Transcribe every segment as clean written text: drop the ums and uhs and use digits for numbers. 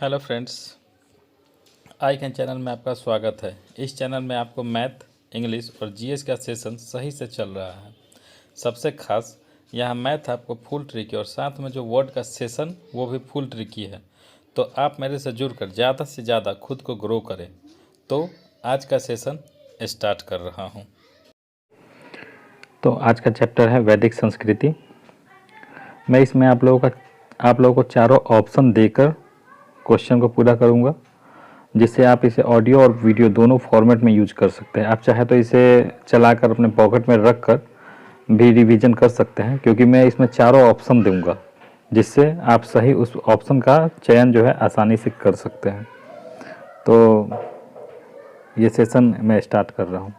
Hello friends, I can channel में आपका स्वागत है। इस चैनल में आपको मैथ, इंग्लिश और जीएस का सेशन सही से चल रहा है। सबसे खास यहाँ मैथ आपको फुल ट्रिकी और साथ में जो वर्ड का सेशन वो भी फुल ट्रिकी है। तो आप मेरे से जुड़कर ज़्यादा से ज़्यादा खुद को ग्रो करें। तो आज का सेशन स्टार्ट कर रहा हूँ। तो आज का चैप्टर है वैदिक संस्कृति। मैं इसमें आप लोगों को चारों ऑप्शन देकर क्वेश्चन को पूरा करूंगा, जिससे आप इसे ऑडियो और वीडियो दोनों फॉर्मेट में यूज कर सकते हैं। आप चाहे तो इसे चलाकर अपने पॉकेट में रख कर भी रिवीजन कर सकते हैं, क्योंकि मैं इसमें चारों ऑप्शन दूंगा, जिससे आप सही उस ऑप्शन का चयन जो है आसानी से कर सकते हैं। तो ये सेशन मैं स्टार्ट कर रहा हूँ।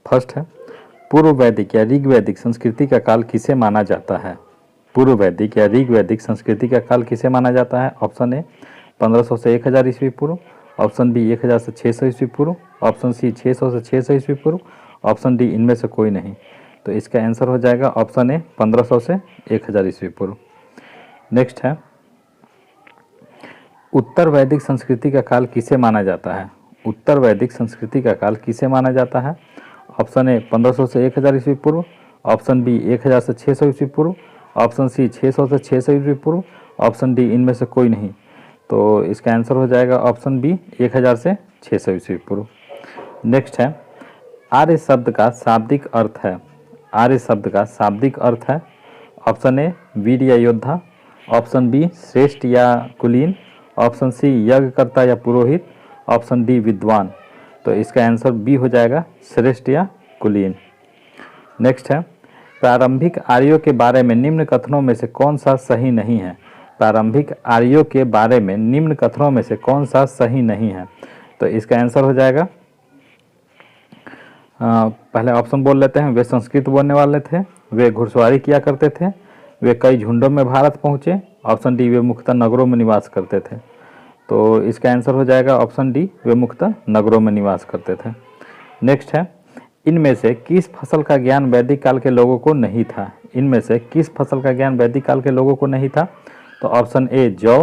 फर्स्ट है, पूर्व वैदिक या ऋग वैदिक संस्कृति का काल किसे माना जाता है? पूर्व वैदिक या ऋग वैदिक संस्कृति का काल किसे माना जाता है? ऑप्शन ए 1500 से 1000 ईस्वी पूर्व, ऑप्शन बी 1000 से 600 ईस्वी पूर्व, ऑप्शन सी 600 से 600 ईस्वी पूर्व, ऑप्शन डी इनमें से कोई नहीं। तो इसका आंसर हो जाएगा ऑप्शन ए 1500 से 1000 ईस्वी पूर्व। नेक्स्ट है, उत्तर वैदिक संस्कृति का काल किसे माना जाता है? उत्तर वैदिक संस्कृति का काल किसे माना जाता है? ऑप्शन ए 1500 से 1000 ईस्वी पूर्व, ऑप्शन बी 1000 से 600 ईस्वी पूर्व, ऑप्शन सी 600 से 600 ईस्वी पूर्व, ऑप्शन डी इनमें से कोई नहीं। तो इसका आंसर हो जाएगा ऑप्शन बी 1000 से 600 ईस्वी पूर्व। नेक्स्ट है, आर्य शब्द का शाब्दिक अर्थ है। आर्य शब्द का शाब्दिक अर्थ है ऑप्शन ए वीर या योद्धा, ऑप्शन बी श्रेष्ठ या कुलीन, ऑप्शन सी यज्ञकर्ता या पुरोहित, ऑप्शन डी विद्वान। तो इसका आंसर बी हो जाएगा श्रेष्ठ या कुलीन। नेक्स्ट है, प्रारंभिक आर्यों के बारे में निम्न कथनों में से कौन सा सही नहीं है? प्रारंभिक आर्यों के बारे में निम्न कथनों में से कौन सा सही नहीं है? तो इसका आंसर हो जाएगा, पहले ऑप्शन बोल लेते हैं। वे संस्कृत बोलने वाले थे, वे घुड़सवारी किया करते थे, वे कई झुंडों में भारत पहुँचे, ऑप्शन डी वे मुख्यतः नगरों में निवास करते थे। तो इसका आंसर हो जाएगा ऑप्शन डी वे मुख्यतः नगरों में निवास करते थे। नेक्स्ट है, इनमें से किस फसल का ज्ञान वैदिक काल के लोगों को नहीं था? इनमें से किस फसल का ज्ञान वैदिक काल के लोगों को नहीं था? तो ऑप्शन ए जौ,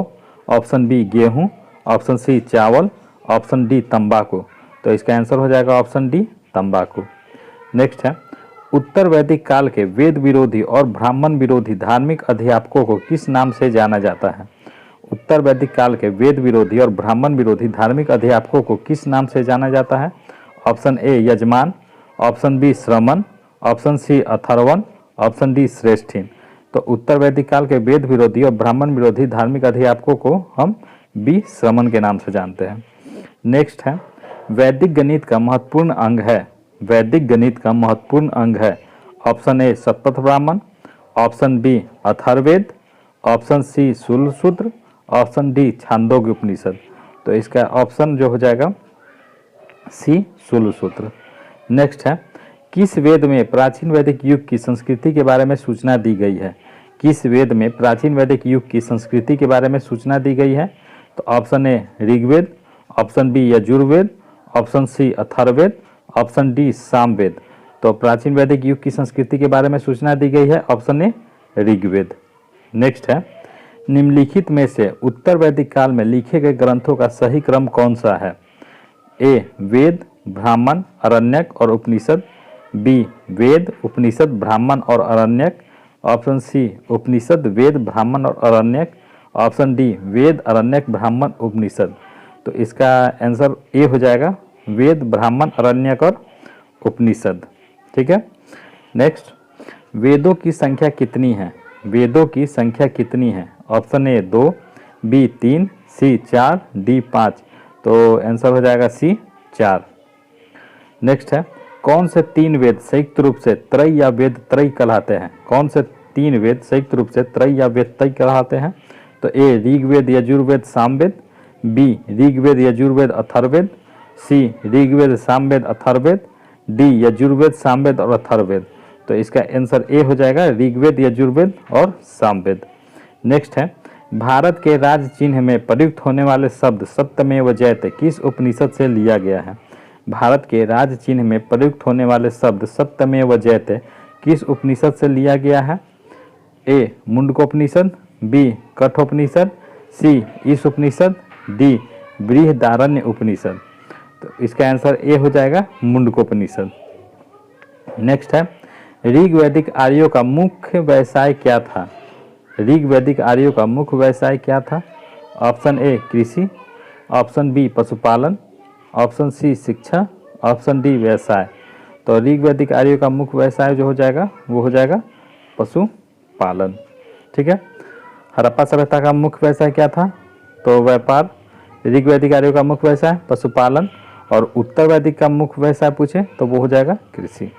ऑप्शन बी गेहूं, ऑप्शन सी चावल, ऑप्शन डी तंबाकू। तो इसका आंसर हो जाएगा ऑप्शन डी तंबाकू। नेक्स्ट है, उत्तर वैदिक काल के वेद विरोधी और ब्राह्मण विरोधी धार्मिक अध्यापकों को किस नाम से जाना जाता है? उत्तर वैदिक काल के वेद विरोधी और ब्राह्मण विरोधी धार्मिक अध्यापकों को किस नाम से जाना जाता है? ऑप्शन ए यजमान, ऑप्शन बी श्रमण, ऑप्शन सी अथर्वण, ऑप्शन डी श्रेष्ठीन। तो उत्तर वैदिक काल के वेद विरोधी और ब्राह्मण विरोधी धार्मिक अध्यापकों को हम बी श्रमण के नाम से जानते हैं। नेक्स्ट है, वैदिक गणित का महत्वपूर्ण अंग है। वैदिक गणित का महत्वपूर्ण अंग है। Option A Shatapatha Brahmana, option B Atharvaveda, option C Shulbasutra, option D Chandogya Upanishad. तो इसका ऑप्शन जो हो जाएगा सी शूलसूत्र। नेक्स्ट है, किस वेद में प्राचीन वैदिक युग की संस्कृति के बारे में सूचना दी गई है? किस वेद में प्राचीन वैदिक युग की संस्कृति के बारे में सूचना दी गई है? तो option A Rigveda, option B Yajurveda, option C Atharvaveda, option D Samaveda. तो प्राचीन वैदिक युग की संस्कृति के बारे में सूचना दी गई है ऑप्शन ए ऋग्वेद। नेक्स्ट है, निम्नलिखित में से उत्तर वैदिक काल में लिखे गए ग्रंथों का सही क्रम कौन सा है? ए वेद, ब्राह्मण, अरण्यक और उपनिषद, बी वेद, उपनिषद, ब्राह्मण और अरण्यक, ऑप्शन सी उपनिषद, वेद, ब्राह्मण और अरण्यक, ऑप्शन डी वेद, अरण्यक, ब्राह्मण, उपनिषद। तो इसका आंसर ए हो जाएगा वेद, ब्राह्मण, अरण्यक और उपनिषद। ठीक है। नेक्स्ट, वेदों की संख्या कितनी है? वेदों की संख्या कितनी है? Option A 2, B 3, C 4, D 5। तो आंसर हो जाएगा सी 4। नेक्स्ट है, कौन से 3 वेद संयुक्त रूप से त्रय या वेद त्रय कहलाते हैं? कौन से 3 वेद संयुक्त रूप से त्रय या वेद त्रय कहलाते हैं? तो ए ऋग्वेद, यजुर्वेद, सामवेद, बी ऋग्वेद, यजुर्वेद, अथर्ववेद, सी ऋग्वेद, सामवेद, अथर्ववेद, डी यजुर्वेद, सामवेद और अथर्ववेद। तो इसका आंसर ए हो जाएगा ऋग्वेद, यजुर्वेद और सामवेद। नेक्स्ट है, भारत के राज चिन्ह में प्रयुक्त होने वाले शब्द सत्यमेव जयते किस उपनिषद से लिया गया है? भारत के राज चिन्ह में प्रयुक्त होने वाले शब्द सत्यमेव जयते किस उपनिषद से लिया गया है? ए मुंडकोपनिषद, बी कठोपनिषद, सी ईश उपनिषद, डी बृहदारण्य उपनिषद। तो इसका आंसर ए हो जाएगा मुंडकोपनिषद। नेक्स्ट है, ऋग वैदिक आर्यों का मुख्य व्यवसाय क्या था? ऋग वैदिक आर्यों का मुख्य व्यवसाय क्या था? ऑप्शन ए कृषि, ऑप्शन बी पशुपालन, ऑप्शन सी शिक्षा, ऑप्शन डी व्यवसाय। तो ऋग वैदिक आर्यों का मुख्य व्यवसाय जो हो जाएगा वो हो जाएगा पशुपालन। ठीक है। हड़प्पा सभ्यता का मुख्य व्यवसाय क्या था? तो व्यापार। ऋग वैदिक आर्यों का मुख्य व्यवसाय पशुपालन, और उत्तर वैदिक का मुख्य व्यवसाय पूछे तो वो हो जाएगा कृषि।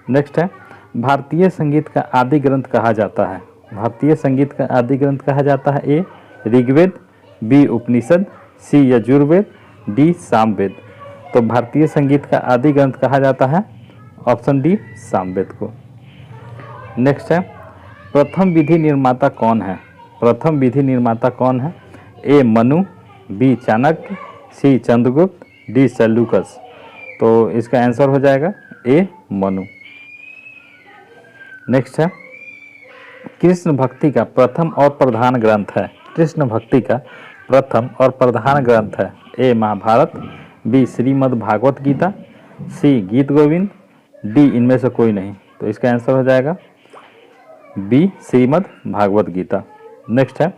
नेक्स्ट है, भारतीय संगीत का आदि ग्रंथ कहा जाता है? भारतीय संगीत का आदि ग्रंथ कहा जाता है ए ऋग्वेद, बी उपनिषद, सी यजुर्वेद, डी सामवेद। तो भारतीय संगीत का आदि ग्रंथ कहा जाता है ऑप्शन डी सामवेद को। नेक्स्ट है, प्रथम विधि निर्माता कौन है? प्रथम विधि निर्माता कौन है? ए मनु, बी चाणक्य, सी चंद्रगुप्त, डी सेल्यूकस। तो इसका आंसर हो जाएगा ए मनु। नेक्स्ट है, कृष्ण भक्ति का प्रथम और प्रधान ग्रंथ है? कृष्ण भक्ति का प्रथम और प्रधान ग्रंथ है ए महाभारत, बी श्रीमद् भागवत गीता, सी गीत गोविंद, डी इनमें से कोई नहीं। तो इसका आंसर हो जाएगा बी श्रीमद् भागवत गीता। नेक्स्ट है,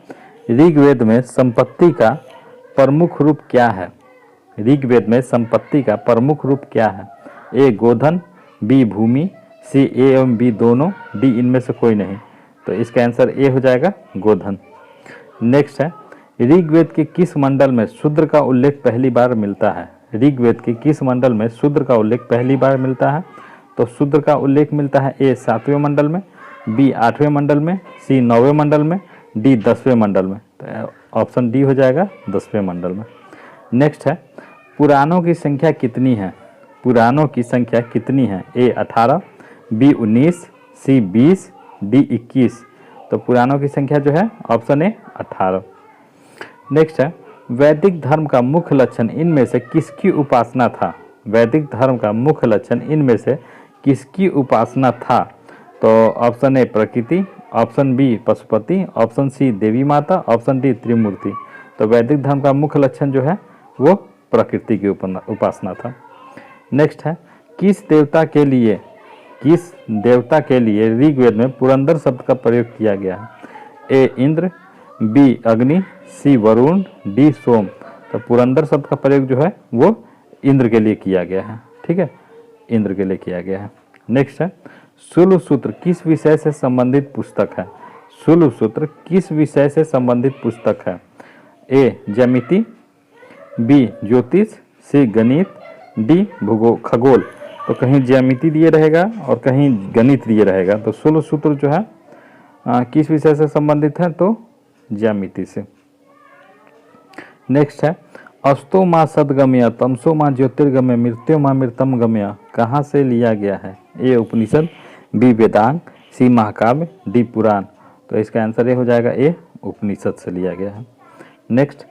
ऋग्वेद में संपत्ति का प्रमुख रूप क्या है? ऋग्वेद में संपत्ति का प्रमुख रूप क्या है? ए गोधन, बी भूमि, सी ए एवं बी दोनों, डी इनमें से कोई नहीं। तो इसका आंसर ए हो जाएगा गोधन। नेक्स्ट है, ऋग्वेद के किस मंडल में शूद्र का उल्लेख पहली बार मिलता है? ऋग्वेद के किस मंडल में शूद्र का उल्लेख पहली बार मिलता है? तो शूद्र का उल्लेख मिलता है ए 7वें मंडल में, बी 8वें मंडल में, सी 9वें मंडल में, डी 10वें मंडल में। तो ऑप्शन डी हो जाएगा 10वें मंडल में। नेक्स्ट है, पुराणों की संख्या कितनी है? पुराणों की संख्या कितनी है? ए 18, बी 19, सी 20, डी 21। तो पुराणों की संख्या जो है ऑप्शन ए 18। नेक्स्ट है, वैदिक धर्म का मुख्य लक्षण इनमें से किसकी उपासना था? वैदिक धर्म का मुख्य लक्षण इनमें से किसकी उपासना था? तो ऑप्शन ए प्रकृति, option B Pashupati, option C देवी माता, ऑप्शन डी त्रिमूर्ति। तो वैदिक धर्म का मुख्य लक्षण जो है वो प्रकृति की उपासना था। नेक्स्ट है, किस देवता के लिए ऋग्वेद में पुरंदर शब्द का प्रयोग किया गया है? ए इंद्र, बी अग्नि, सी वरुण, डी सोम। तो पुरंदर शब्द का प्रयोग जो है वो इंद्र के लिए किया गया है। ठीक है, इंद्र के लिए किया गया है। नेक्स्ट है, शूल सूत्र किस विषय से संबंधित पुस्तक है? शूल सूत्र किस विषय से संबंधित पुस्तक है? ए ज्यामिति, बी ज्योतिष, सी गणित, डी खगोल। तो कहीं ज्यामिति दिए रहेगा और कहीं गणित दिए रहेगा। तो शूल सूत्र जो है किस विषय से संबंधित है? तो ज्यामिति से। नेक्स्ट है, अस्तो माँ सदगम्य, तमसो माँ ज्योतिर्गम्य, मृत्यु माँ मृतम गम्य कहाँ से लिया गया है? ए उपनिषद, बी वेदांग, सी महाकाव्य, डी पुराण। तो इसका आंसर ये हो जाएगा ए उपनिषद से लिया गया है। नेक्स्ट,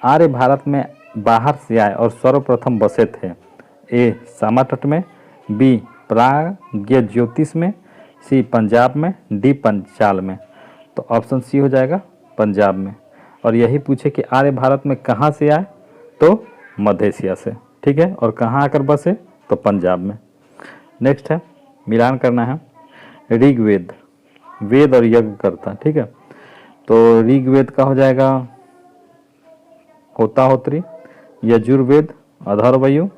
आर्य भारत में बाहर से आए और सर्वप्रथम बसे थे? ए सामा तट में, बी प्राग्ञ ज्योतिष में, सी पंजाब में, डी पंचाल में। तो ऑप्शन सी हो जाएगा पंजाब में। और यही पूछे कि आर्य भारत में कहाँ से आए? तो मध्य एशिया से। ठीक है, और कहाँ आकर बसे? तो पंजाब में। नेक्स्ट है, मिलान करना है। ऋग्वेद वेद और यज्ञ करता। ठीक है, तो ऋग्वेद का हो जाएगा होताहोत्री, यजुर्वेद अधर्वयु,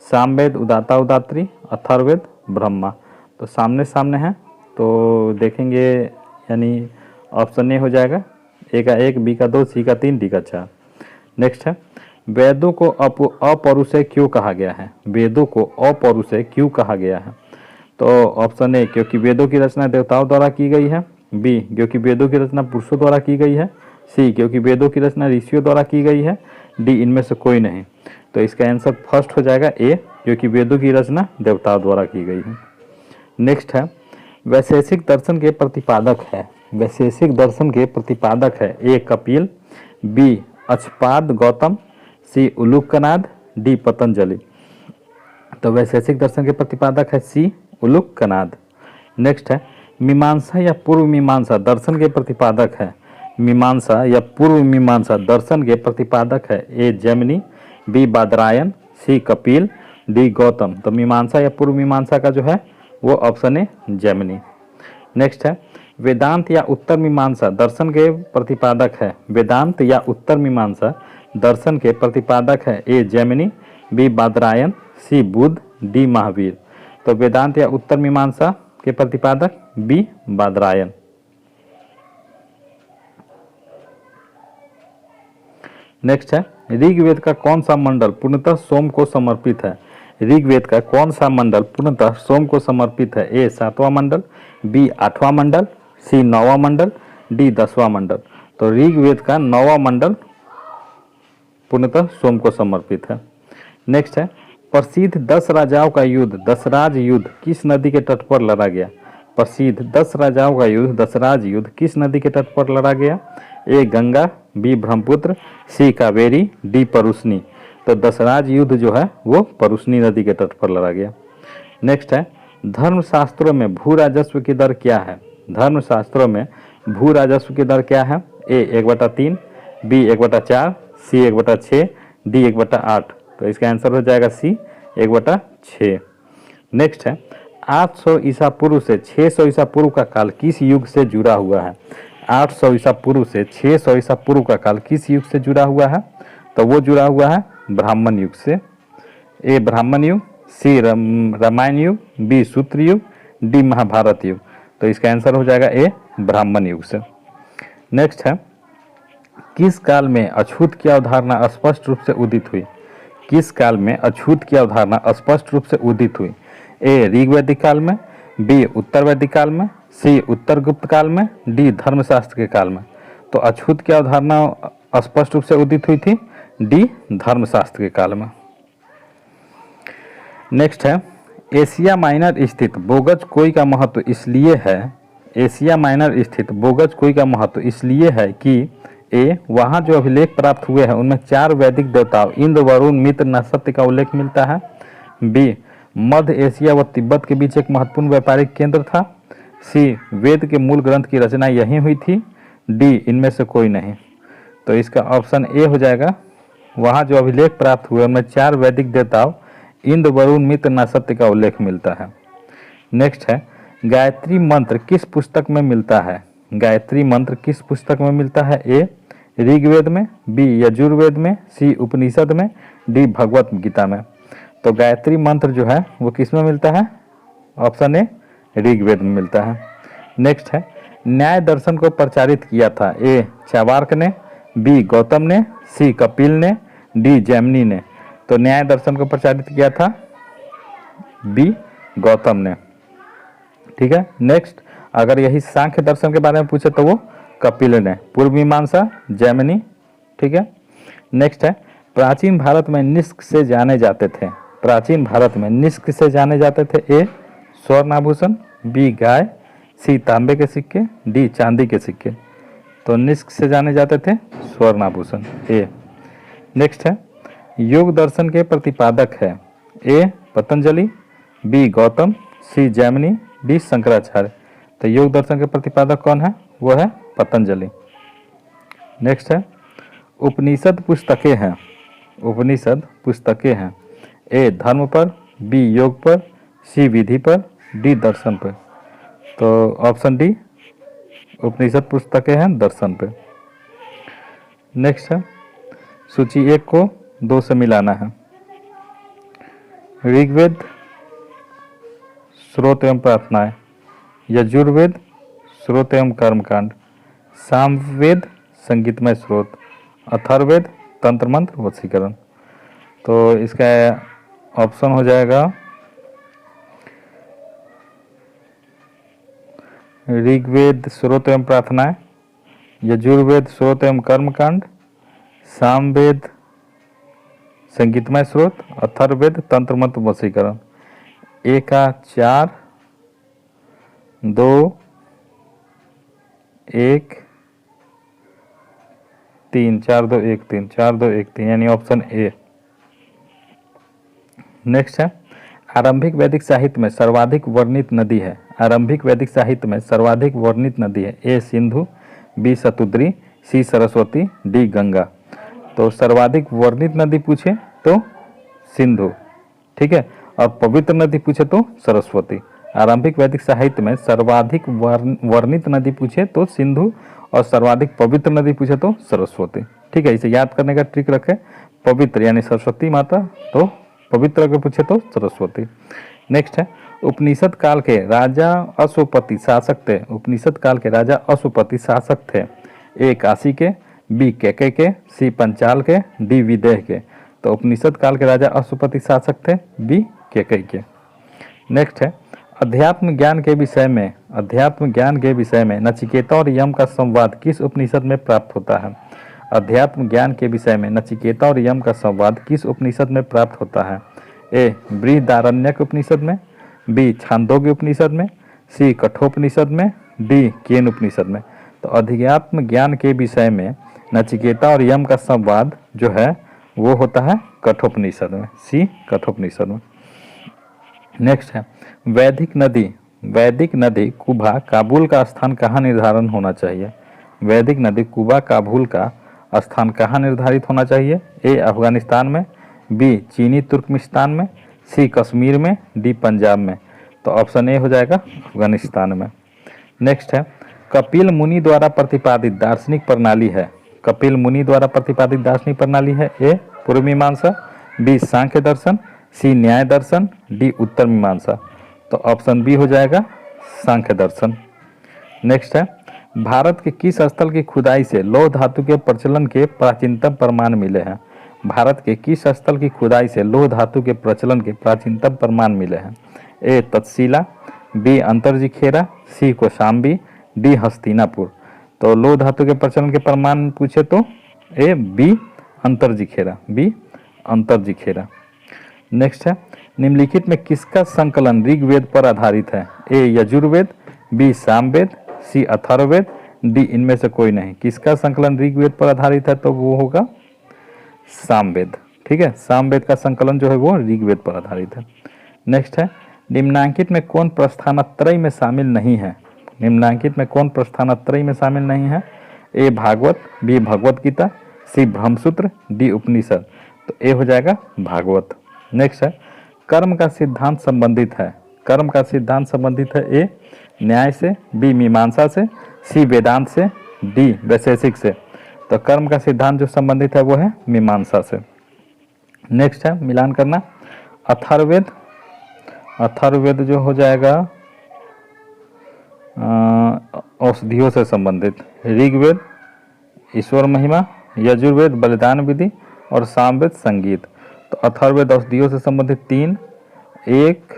सामवेद उदाता उदात्री, अथर्ववेद ब्रह्मा। तो सामने सामने है तो देखेंगे, यानी ऑप्शन ए हो जाएगा, ए का 1, बी का 2, सी का 3, डी का 4। नेक्स्ट है, वेदों को अपौरुषेय क्यों कहा गया है? वेदों को अपौरुषेय क्यों कहा गया है? तो ऑप्शन ए क्योंकि वेदों की रचना देवताओं द्वारा की गई है, बी क्योंकि वेदों की रचना पुरुषों द्वारा की गई है, सी क्योंकि वेदों की रचना ऋषियों द्वारा की गई है, डी इनमें से कोई नहीं। तो इसका आंसर फर्स्ट हो जाएगा ए, क्योंकि वेदों की रचना देवताओं द्वारा की गई है। नेक्स्ट है, वैशेषिक दर्शन के प्रतिपादक है। वैशेषिक दर्शन के प्रतिपादक है ए कपिल, बी अक्षपाद गौतम, सी उलूकनाद, डी पतंजलि। तो वैशेषिक दर्शन के प्रतिपादक है सी उलूकनाद। नेक्स्ट है, मीमांसा या पूर्व मीमांसा दर्शन के प्रतिपादक है मीमांसा या पूर्व मीमांसा दर्शन के प्रतिपादक है? ए जैमिनी, बी बादरायन, सी कपिल, डी गौतम। तो मीमांसा या पूर्व मीमांसा का जो है वो ऑप्शन है जैमिनी। नेक्स्ट है वेदांत या उत्तर मीमांसा दर्शन के प्रतिपादक है? वेदांत या उत्तर मीमांसा दर्शन के प्रतिपादक है? ए जैमिनी, बी बादरायन, सी बुद्ध, डी महावीर। तो वेदांत या उत्तर मीमांसा के प्रतिपादक बी बादरायन। नेक्स्ट है ऋग्वेद का कौन सा मंडल पूर्णतः सोम को समर्पित है? ऋग्वेद का कौन सा मंडल पूर्णतः सोम को समर्पित है? ए 7वां मंडल, बी 8वां मंडल, सी 9वां मंडल, डी 10वां मंडल। तो ऋग्वेद का 9वां मंडल पूर्णतः सोम को समर्पित है। नेक्स्ट है प्रसिद्ध 10 राजाओं का युद्ध दशराज युद्ध किस नदी के तट पर लड़ा गया? प्रसिद्ध 10 राजाओं का युद्ध दशराज युद्ध किस नदी के तट पर लड़ा गया? ए गंगा, बी ब्रह्मपुत्र, सी कावेरी, डी परुष्णी। तो दशराज युद्ध जो है वो परुष्णी नदी के तट पर लड़ा गया। नेक्स्ट है धर्मशास्त्रों में भू राजस्व की दर क्या है? धर्मशास्त्रों में भू राजस्व की दर क्या है? ए 1/3, बी 1/4, सी 1/6, डी 1/8। तो इसका आंसर हो जाएगा सी 1/6। नेक्स्ट है 800 ईसा पूर्व से 600 ईसा पूर्व का काल किस युग से जुड़ा हुआ है? 800 ईसा पूर्व से 600 ईसा पूर्व का काल किस युग से जुड़ा हुआ है? तो वो जुड़ा हुआ है ब्राह्मण युग से। ए ब्राह्मण युग, सी रामायण युग, बी सूत्र युग, डी महाभारत युग। तो इसका आंसर हो जाएगा ए ब्राह्मण युग से। नेक्स्ट है किस काल में अछूत की अवधारणा स्पष्ट रूप से उदित हुई? किस काल में अछूत की अवधारणा स्पष्ट रूप से उदित हुई? ए ऋग्वैदिक काल में, बी उत्तर वैदिक काल में, सी उत्तर गुप्त काल में, डी धर्मशास्त्र के काल में। तो अछूत की अवधारणा स्पष्ट रूप से उदित हुई थी डी धर्मशास्त्र के काल में। नेक्स्ट है एशिया माइनर स्थित बोगज कोई का महत्व इसलिए है? एशिया माइनर स्थित बोगज कोई का महत्व इसलिए है कि ए वहाँ जो अभिलेख प्राप्त हुए हैं उनमें 4 वैदिक देवताओं इंद्र, वरुण, मित्र, नक्षत्र का उल्लेख मिलता है। बी मध्य एशिया व तिब्बत के बीच एक महत्वपूर्ण व्यापारिक केंद्र था। सी वेद के मूल ग्रंथ की रचना यहीं हुई थी। डी इनमें से कोई नहीं। तो इसका ऑप्शन ए हो जाएगा वहाँ जो अभिलेख प्राप्त हुए उनमें 4 वैदिक देवताओं इंद्र, वरुण, मित्र, नक्षत्र का उल्लेख मिलता है। नेक्स्ट है गायत्री मंत्र किस पुस्तक में मिलता है? गायत्री मंत्र किस पुस्तक में मिलता है? ए ऋग्वेद में, बी यजुर्वेद में, सी उपनिषद में, डी भगवत गीता में। तो गायत्री मंत्र जो है वो किस में मिलता है? ऑप्शन ए ऋग्वेद में मिलता है। नेक्स्ट है न्याय दर्शन को प्रचारित किया था? ए चावार्क ने, बी गौतम ने, सी कपिल ने, डी जैमिनी ने। तो न्याय दर्शन को प्रचारित किया था बी गौतम ने। ठीक है। नेक्स्ट अगर यही सांख्य दर्शन के बारे में पूछे तो वो कपिल ने। पूर्व मीमांसा जैमिनी। ठीक है। नेक्स्ट है प्राचीन भारत में निष्क से जाने जाते थे? प्राचीन भारत में निष्क से जाने जाते थे? ए स्वर्ण आभूषण, बी गाय, सी तांबे के सिक्के, डी चांदी के सिक्के। तो निष्क से जाने जाते थे स्वर्ण आभूषण ए। नेक्स्ट है योग दर्शन के प्रतिपादक है? ए पतंजलि, बी गौतम, सी जैमिनी, डी शंकराचार्य। तो योग दर्शन के प्रतिपादक कौन है? वो है पतंजलि। नेक्स्ट है उपनिषद पुस्तकें हैं? उपनिषद पुस्तकें हैं ए धर्म पर, बी योग पर, सी विधि पर, डी दर्शन पर। तो ऑप्शन डी उपनिषद पुस्तकें हैं दर्शन पे। नेक्स्ट है सूची 1 को 2 से मिलाना है। ऋग्वेद स्रोत एवं प्रार्थनाएं, यजुर्वेद स्रोत एवं कर्मकांड, सामवेद संगीतमय स्रोत, अथर्ववेद तंत्र मंत्र वशीकरण। तो इसका ऑप्शन हो जाएगा ऋग्वेद स्रोत एवं प्रार्थनाएं, यजुर्वेद स्रोत एवं कर्मकांड, सामवेद संगीतमय स्रोत, अथर्ववेद तंत्र मंत्र वशीकरण। ए का 4 2 1 3 4 2 1 3 4 2 1 3 यानी ऑप्शन ए। नेक्स्ट है आरंभिक वैदिक साहित्य में सर्वाधिक वर्णित नदी है? आरंभिक वैदिक साहित्य में सर्वाधिक वर्णित नदी है? ए सिंधु, बी शतुद्री, सी सरस्वती, डी गंगा। तो सर्वाधिक वर्णित नदी पूछे तो सिंधु, ठीक है, और पवित्र नदी पूछे तो सरस्वती। आरंभिक वैदिक साहित्य में सर्वाधिक वर्णित नदी पूछे तो सिंधु और सर्वाधिक पवित्र नदी पूछे तो सरस्वती, ठीक है। इसे याद करने का ट्रिक रखें, पवित्र यानी सरस्वती माता, तो पवित्र अगर पूछे तो सरस्वती। नेक्स्ट है, उपनिषद काल के राजा अश्वपति शासक थे। उपनिषद काल के राजा अश्वपति शासक थे, ए काशी के, बी कैके के, सी पंचाल के, डी विदेह के। तो उपनिषद काल के राजा अश्वपति शासक थे, बी कैके के। नेक्स्ट है, अध्यात्म ज्ञान के विषय में नचिकेता और यम का संवाद किस उपनिषद में प्राप्त होता है। अध्यात्म ज्ञान के विषय में नचिकेता और यम का संवाद किस उपनिषद में प्राप्त होता है। ए बृहदारण्यक उपनिषद में, बी छांदोग्य उपनिषद में, सी कठोपनिषद में, डी केन उपनिषद में। तो अध्यात्म ज्ञान के विषय में नचिकेता और यम का संवाद जो है वो होता है कठोपनिषद में, सी कठोपनिषद में। नेक्स्ट है, वैदिक नदी कुबा काबुल का स्थान कहाँ निर्धारण होना चाहिए। वैदिक नदी कुबा काबुल का स्थान कहाँ निर्धारित होना चाहिए। ए अफगानिस्तान में, बी चीनी तुर्कमिस्तान में, सी कश्मीर में, डी पंजाब में। तो ऑप्शन ए हो जाएगा अफगानिस्तान में। नेक्स्ट है, कपिल मुनि द्वारा प्रतिपादित दार्शनिक प्रणाली है। कपिल मुनि द्वारा प्रतिपादित दार्शनिक प्रणाली है, ए पूर्व मीमांसा, बी सांख्य दर्शन, सी न्याय दर्शन, डी उत्तर मीमांसा। तो ऑप्शन बी हो जाएगा सांख्य दर्शन। नेक्स्ट है, भारत के किस स्थल की खुदाई से लौह धातु के प्रचलन के प्राचीनतम प्रमाण मिले हैं। भारत के किस स्थल की खुदाई से लौह धातु के प्रचलन के प्राचीनतम प्रमाण मिले हैं। ए तक्षशिला, बी अंतर्जिखेरा, सी कौशाम्बी, डी हस्तिनापुर। तो लौह धातु के प्रचलन के प्रमाण पूछे तो ए बी अंतर्जिखेरा, बी अंतर्जिखेरा। नेक्स्ट है, निम्नलिखित में किसका संकलन ऋग्वेद पर आधारित है। ए यजुर्वेद, बी सामवेद, सी अथर्ववेद, डी इनमें से कोई नहीं। किसका संकलन ऋग्वेद पर आधारित है तो वो होगा सामवेद, ठीक है। सामवेद का संकलन जो है वो ऋग्वेद पर आधारित है। नेक्स्ट है, निम्नांकित में कौन प्रस्थानत्रय में शामिल नहीं है। निम्नांकित में कौन प्रस्थानत्रय में शामिल नहीं है। ए भागवत, बी भगवत गीता, सी ब्रह्मसूत्र, डी उपनिषद। तो ए हो जाएगा भागवत। नेक्स्ट है, कर्म का सिद्धांत संबंधित है। कर्म का सिद्धांत संबंधित है, ए न्याय से, बी मीमांसा से, सी वेदांत से, डी वैशेषिक से। तो कर्म का सिद्धांत जो संबंधित है वो है मीमांसा से। नेक्स्ट है, मिलान करना, अथर्ववेद, अथर्ववेद जो हो जाएगा औषधियों से संबंधित, ऋग्वेद ईश्वर महिमा, यजुर्वेद बलिदान विधि और सामवेद संगीत। तो अथर्ववेद औषधियों से संबंधित 3, 1,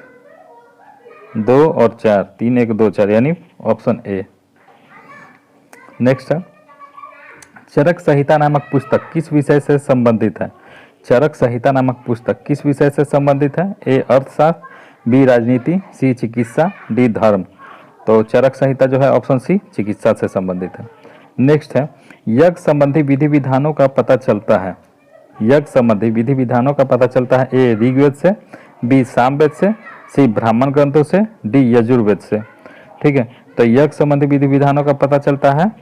2 और 4, 3, 1, 2, 4 यानी ऑप्शन ए। नेक्स्ट है, चरक संहिता नामक पुस्तक किस विषय से संबंधित है। चरक संहिता नामक पुस्तक किस विषय से संबंधित है। ए अर्थशास्त्र, बी राजनीति, सी चिकित्सा, डी धर्म। तो चरक संहिता जो है ऑप्शन सी चिकित्सा से संबंधित है। नेक्स्ट है, यज्ञ संबंधी विधि विधानों का पता चलता है। यज्ञ संबंधी विधि विधानों का पता चलता है, ए ऋग्वेद से, बी सामवेद से, सी ब्राह्मण ग्रंथों से, डी यजुर्वेद से, ठीक है। तो यज्ञ संबंधी विधि विधानों का पता चलता है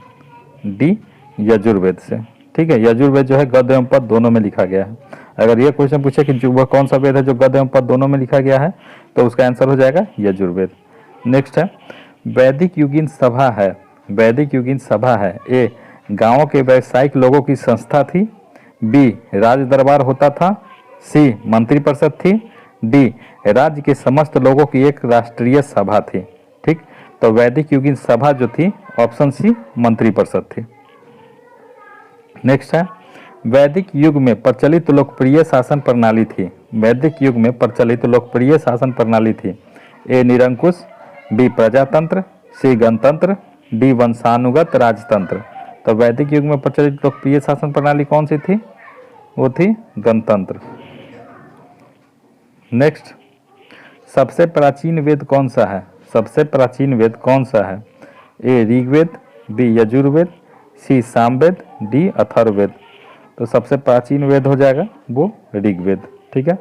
डी यजुर्वेद से, ठीक है। यजुर्वेद जो है गद्य एवं पद दोनों में लिखा गया है। अगर यह क्वेश्चन पूछे कि जो वह कौन सा वेद है जो गद्य एवं पद दोनों में लिखा गया है तो उसका आंसर हो जाएगा यजुर्वेद। नेक्स्ट है, वैदिक युगीन सभा है। वैदिक युगीन सभा है, ए गांवों के व्यावसायिक लोगों की संस्था थी, बी राज दरबार होता था, सी मंत्रिपरिषद थी, डी राज्य के समस्त लोगों की एक राष्ट्रीय सभा थी, ठीक। तो वैदिक युगीन सभा जो थी ऑप्शन सी मंत्रिपरिषद थी। नेक्स्ट है, वैदिक युग में प्रचलित लोकप्रिय शासन प्रणाली थी। वैदिक युग में प्रचलित लोकप्रिय शासन प्रणाली थी, ए निरंकुश, बी प्रजातंत्र, सी गणतंत्र, डी वंशानुगत राजतंत्र। तो वैदिक युग में प्रचलित लोकप्रिय शासन प्रणाली कौन सी थी, वो थी गणतंत्र। नेक्स्ट, सबसे प्राचीन वेद कौन सा है। सबसे प्राचीन वेद कौन सा है। ए ऋग्वेद, बी यजुर्वेद, सी सामवेद, डी अथर्ववेद। तो सबसे प्राचीन वेद हो जाएगा वो ऋग्वेद, ठीक है।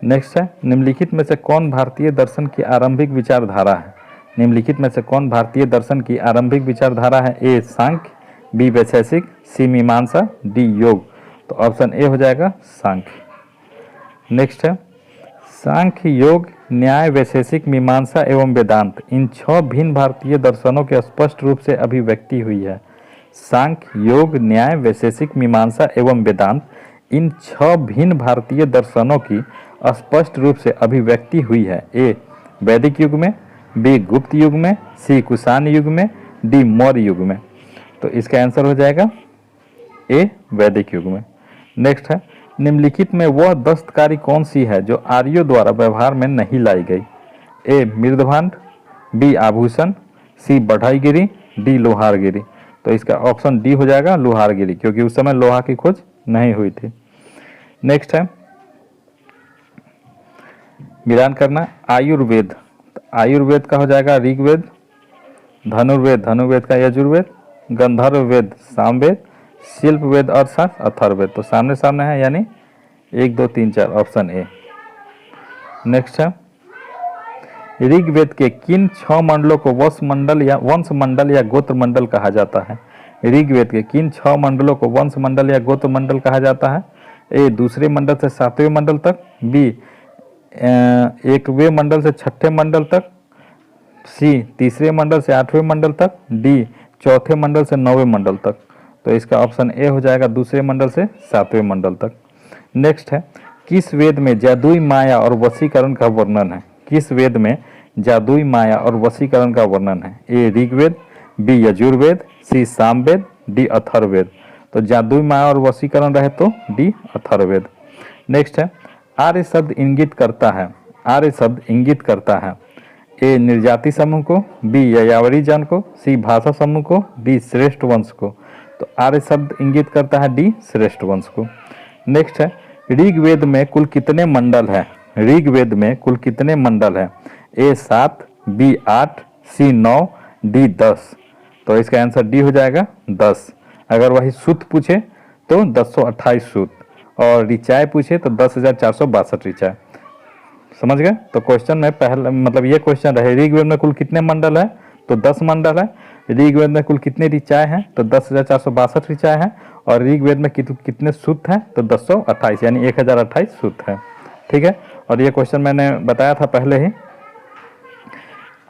नेक्स्ट है, निम्नलिखित में से कौन भारतीय दर्शन की आरंभिक विचारधारा है। निम्नलिखित में से कौन भारतीय दर्शन की आरंभिक विचारधारा है। ए सांख्य, बी वैशेषिक, सी मीमांसा, डी योग। तो ऑप्शन ए हो जाएगा सांख्य। नेक्स्ट है सांख्य, योग, न्याय, वैशेषिक, मीमांसा एवं वेदांत इन 6 भिन्न भारतीय दर्शनों के स्पष्ट रूप से अभिव्यक्ति हुई है। सांख्य, योग, न्याय, वैशेषिक, मीमांसा एवं वेदांत इन 6 भिन्न भारतीय दर्शनों की स्पष्ट रूप से अभिव्यक्ति हुई है। ए वैदिक युग में, बी गुप्त युग में, सी कुषाण युग में, डी मौर्य युग में। तो इसका आंसर हो जाएगा ए वैदिक युग में। नेक्स्ट है निम्नलिखित में वह दस्तकारी कौन सी है जो आर्यों द्वारा व्यवहार में नहीं लाई गई। ए मृदभांड, बी आभूषण, सी बढ़ईगिरी, डी लोहारगिरी। तो इसका ऑप्शन डी हो जाएगा लोहारगिरी, क्योंकि उस समय लोहा की खोज नहीं हुई थी। नेक्स्ट है मिलान करना आयुर्वेद, आयुर्वेद का हो जाएगा ऋग्वेद, धनुर्वेद, धनुर्वेद का यजुर्वेद, गंधर्व वेद सामवेद, शिल्प वेद अर्थशास्त्र अथर्ववेद। तो सामने सामने है यानी 1 2 3 4 ऑप्शन ए। नेक्स्ट है ऋग्वेद के किन 6 मंडलों को वंश मंडल या गोत्र मंडल कहा जाता है। ऋग्वेद के किन 6 मंडलों को वंश मंडल या गोत्र मंडल कहा जाता है। ए दूसरे मंडल से 7वें मंडल तक, बी 1वें मंडल से 6ठे मंडल तक, सी तीसरे मंडल से 8वें मंडल तक, डी चौथे मंडल से 9वें मंडल तक। तो इसका ऑप्शन ए हो जाएगा दूसरे मंडल से 7वें मंडल तक। नेक्स्ट है किस वेद में जादुई माया और वशीकरण का वर्णन है। किस वेद में जादुई माया और वशीकरण का वर्णन है। ए ऋग्वेद, बी यजुर्वेद, सी सामवेद, डी अथर्ववेद। तो जादुई माया और वशीकरण रहे तो डी अथर्ववेद। नेक्स्ट है आर्य शब्द इंगित करता है, आर्य शब्द इंगित करता है। ए निर्जाति समूह को, बी यायावरी जन को, सी भाषा समूह को, डी श्रेष्ठ वंश को। तो आर्य शब्द इंगित करता है डी श्रेष्ठ वंश को। नेक्स्ट है ऋग्वेद में कुल कितने मंडल है। ऋग्वेद में कुल कितने मंडल है। ए 7, बी 8, सी 9, डी 10। तो इसका आंसर डी हो जाएगा 10। अगर वही सूत पूछे तो 1028 सूत और ऋचाएँ पूछे तो 10,462 ऋचाएँ। समझ गए। तो क्वेश्चन में पहले मतलब ये क्वेश्चन रहे ऋग्वेद में कुल कितने मंडल है तो 10 मंडल है। ऋग्वेद में कुल कितने ऋचाएँ हैं तो 10,462 ऋचाएँ हैं। और ऋग्वेद में कितने सूक्त हैं तो 228 यानी 1028 सूक्त है। ठीक है। और ये क्वेश्चन मैंने बताया था पहले ही।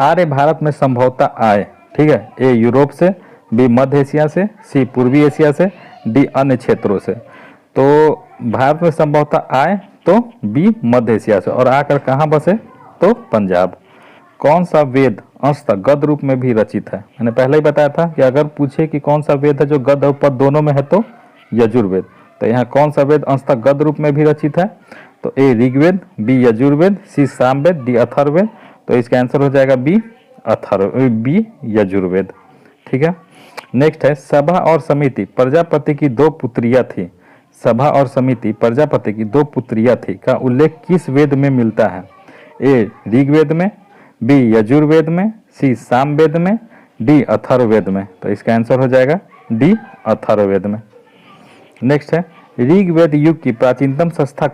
आर्य भारत में संभवतः आए। ठीक है। ए यूरोप से, बी मध्य एशिया से, सी पूर्वी एशिया से, डी अन्य क्षेत्रों से। तो भारत में संभवतः आए तो बी मध्य एशिया से और आकर कहाँ बसे तो पंजाब। कौन सा वेद अंशतः गद्य रूप में भी रचित है। मैंने पहले ही बताया था कि अगर पूछे कि कौन सा वेद है जो गद्य और पद दोनों में है तो यजुर्वेद। तो यहाँ कौन सा वेद अंशतः गद्य रूप में भी रचित है तो ए ऋग्वेद, बी यजुर्वेद, सी सामवेद, डी अथर्ववेद। तो इसका आंसर हो जाएगा बी यजुर्वेद। ठीक है। नेक्स्ट है सभा और समिति प्रजापति की 2 पुत्रियां थी। सभा और समिति प्रजापति की 2 पुत्रियां थी का उल्लेख किस वेद में मिलता है। ए ऋग्वेद में, बी यजुर्वेद में, सी सामवेद में, डी अथर्ववेद में। तो इसका आंसर हो जाएगा डी अथर्ववेद में। नेक्स्ट है ऋग्वेद युग की प्राचीनतम संस्था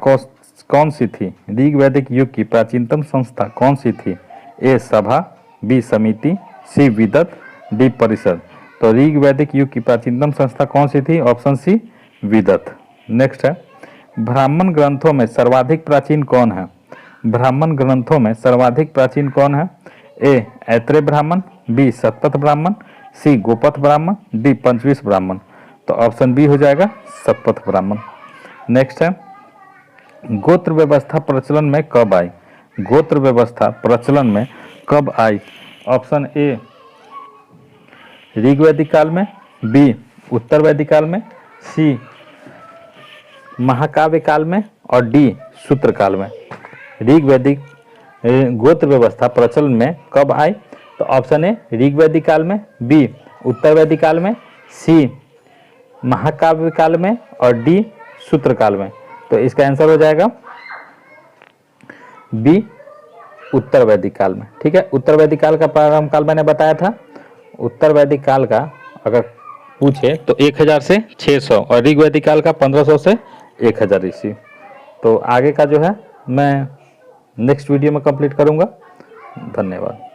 कौन सी थी। ऋग्वैदिक युग की प्राचीनतम संस्था कौन सी थी। ए सभा, बी समिति, सी विदत, डी परिषद। तो ऋग्वैदिक युग की प्राचीनतम संस्था कौन सी थी। Option C विदत। नेक्स्ट है ब्राह्मण ग्रंथों में सर्वाधिक प्राचीन कौन है। ब्राह्मण ग्रंथों में सर्वाधिक प्राचीन कौन है। ए ऐत्रेय ब्राह्मण, बी सतपथ ब्राह्मण, सी गोपथ ब्राह्मण, डी पंचविश ब्राह्मण। तो ऑप्शन बी हो जाएगा सतपथ ब्राह्मण। नेक्स्ट है गोत्र व्यवस्था प्रचलन में कब आई। गोत्र व्यवस्था प्रचलन में कब आई। ऑप्शन ए ऋग्वैदिक काल में, बी उत्तर वैदिक काल में, सी महाकाव्य काल में और डी सूत्र काल में। ऋग्वैदिक गोत्र व्यवस्था प्रचलन में कब आई तो ऑप्शन ए ऋग्वैदिक काल में, बी उत्तर वैदिक काल में, सी महाकाव्य काल में और डी सूत्र काल में। तो इसका आंसर हो जाएगा बी उत्तर वैदिक काल में। ठीक है। उत्तर वैदिक काल का प्रारंभ काल मैंने बताया था। उत्तर वैदिक काल का अगर पूछे तो 1000 से 600 और ऋग्वैदिक काल का 1500 से 1000 ईस्वी। तो आगे का जो है मैं नेक्स्ट वीडियो में कंप्लीट करूंगा। धन्यवाद।